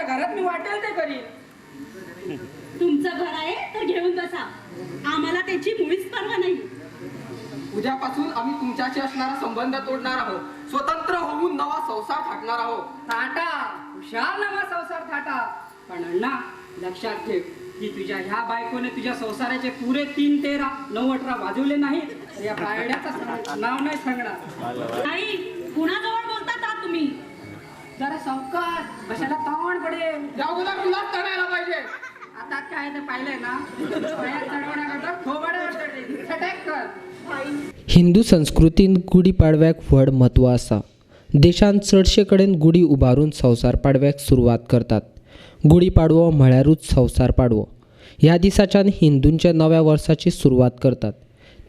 घरात मी वाटेल ते करीन. तुमचं घर आहे तर घेऊन बसा, आम्हाला त्याची मुळीच पर्वा नाही. उद्यापासून आम्ही तुमच्याशी असणारा संबंध तोडणार आहोत, स्वतंत्र होऊन नवा संसार थाटणार आहोत. थाटा, हुशार नवा संसार थाटा. पण अण्णा लक्षात ठेव की तुझ्या ह्या बायकोने तुझ्या संसाराचे पुरे 3, 13, 9, 18 वाजवले नाहीत तर या बायड्याचं नाव नाही सांगणार. आई, कुणाजवळ बोलतात आहात तुम्ही? जरा सावकाश, कशाला तावण पडेल. या अगोदर तुलाच तणायला पाहिजे. आता काय ते पाहिलंय ना, पायात चढवण्याकरता थोबाड्यावर चढले, अटॅक कर. हिंदू संस्कृतीन गुढीपाडव्याक व्हड म्हत्व आसा. देशांत चडशे कडेन गुढी उबारून संवसार पाडव्याक सुरवात करतात. गुढीपाडवो म्हळ्यारूच संवसार पाडवो. ह्या दिसाच्यान हिंदूंच्या नव्या वर्साची सुरवात करतात.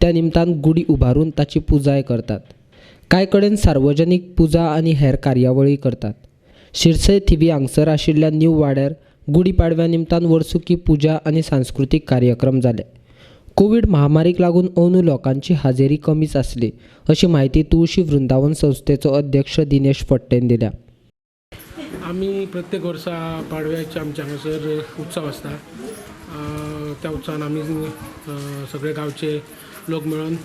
त्या निमतान गुढी उबारून ताची पुजाय करतात. कांय कडेन सार्वजनीक पुजा आनी हेर कार्यावळी करतात. शिरसय थिवी हांगसर आशिल्ल्या न्यू वाड्यार गुढीपाडव्या निमतान वर्सुकी पुजा आनी सांस्कृतीक कार्यक्रम जाले. कोविड महामारीक लागून अंदू लोकांची हाजेरी कमीच आसली अशी माहिती तुळशी वृंदावन संस्थेचो अध्यक्ष दिनेश फट्टेन दिल्या. आम्ही प्रत्येक वर्सा पाडव्याचे आमच्या हांगासर उत्सव आसता. त्या उत्सवान आमी सगळे गांवचे लोक मेळून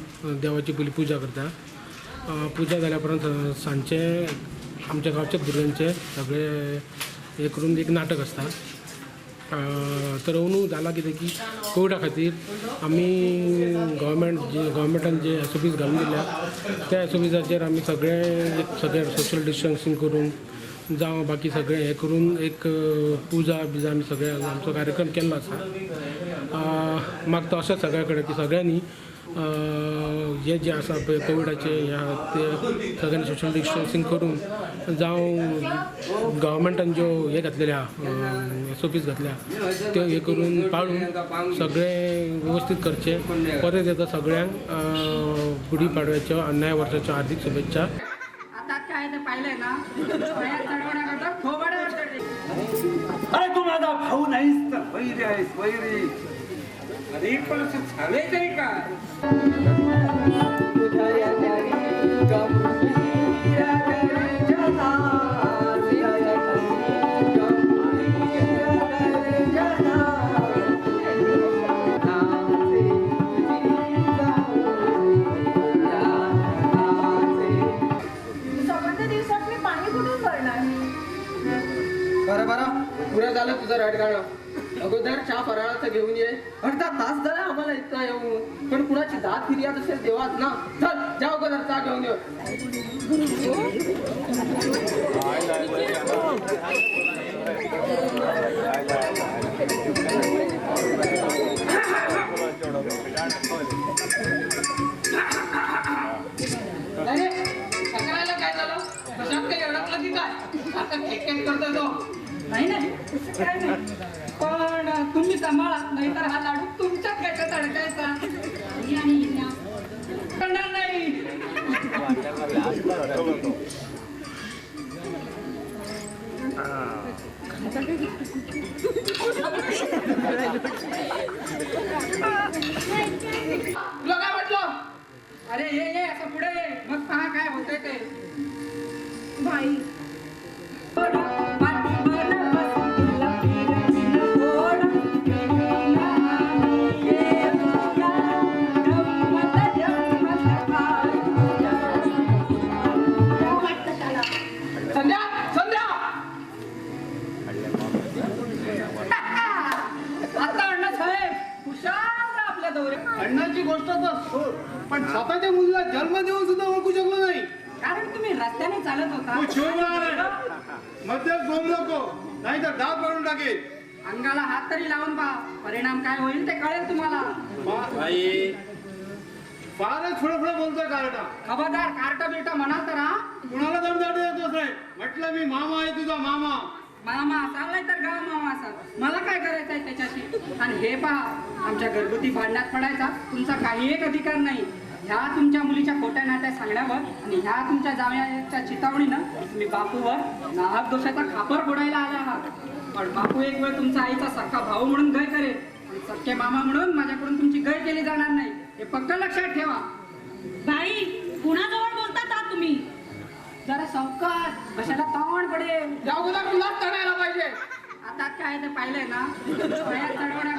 देवाची पयली पुजा करता. पुजा जाल्या उपरांत सांजचे आमच्या गांवच्या भुरग्यांचे सगळे हे करून एक नाटक आसता. तर अंदू जाला कितें की कोविडा खातीर आमी गव्हर्मेंटान जे SOPs घालून दिल्या त्या SOPसाचेर आमी सगळे सोशल डिस्टन्सिंग करून जावं बाकी सगळें हें करून एक पुजा बिजा आमी सगळे आमचो कार्यक्रम केल्लो आसा. म्हाका तो अशें सगळे कडेन की सगळ्यांनी हे जे आसा पळय कोविडाचे ते सगळ्यांनी सोशल डिस्टन्सिंग करून जावं गव्हर्मेंटान ज्यो हे घातलेल्या SOPs घातल्या त्यो हे करून पाळून सगळें वेवस्थीत करचे. परत येता सगळ्यांक गुढीपाडव्याच्यो आनी नव्या वर्साच्यो हार्दिक शुभेच्छा. आता काय ते पाहिलंय ना, पायात चढवण्याकरता थोबाड्यावर चढले. अरे तू माझा भाऊ नाहीस तर वैरी आहेस, वैरी. अरे पण असं झालंय तरी काय? बरं पुरं झालं तुझं रडगाणं. अगोदर चहा फराळाचं घेऊन ये. अर्धा तास झाला आम्हाला इथं येऊन, पण कुणाची दात फिर्याद असेल देवाच ना. चल जा अगोदर चहा घेऊन ये. अरे सकाळला काय झालं? कशात काही अडकलं की काय? आता खेळ करतोय तो. नाही नाही काय नाही, पण तुम्ही सांभाळा, नाहीतर हा लाडू तुमच्याच कशात अडकायचा. करणार नाही. तुला काय वाटलं? अरे ये असं पुढे ये, मग पहा काय होतंय ते. भाई, संध्या संध्या आता अण्णा साहेब हुशार आपल्या दौरे. अण्णाची गोष्ट तर सोड, पण स्वतःच्या मुलीला जन्म देऊन सुद्धा ओळखू शकलो नाही. कारण तुम्ही रस्त्याने चालत होता. मध्य बोल नको, नाही तर दाब काढून टाकेल. अंगाला हात तरी लावून पहा, परिणाम काय होईल ते कळेल तुम्हाला. फारच पुढे बोलतोय कार्टा. खबरदार कार्ट बिर्ट म्हणाल तर हा. कुणाला दमदाटी येतोच नाही. म्हटलं मी मामा आहे तुझा मामा. मामा असाल नाही तर गाव मामा असाल, मला काय करायचंय त्याच्याशी. आणि हे पहा, आमच्या घरगुती भांडणात पडायचा तुमचा काही एक अधिकार नाही. ह्या तुमच्या मुलीच्या खोट्या नाट्या सांगण्यावर आणि ह्या तुमच्या जावयाच्या चितावणीनं तुम्ही बापूवर नाहक दोषाचा खापर फोडायला आला आहात. पण बापू एक वेळ तुमचा आईचा सख्खा भाऊ म्हणून गय करेल आणि सख्खे मामा म्हणून माझ्याकडून तुमची गय केली जाणार नाही, हे पक्क लक्षात ठेवा. भाई, कुणाजवळ बोलतात आहात तुम्ही? जरा सावकाश, कशाला तावण पडेल. या अगोदर तुलाच तणायला पाहिजे. हातात काय आहे ते पाहिलंय ना पायात चढवण्या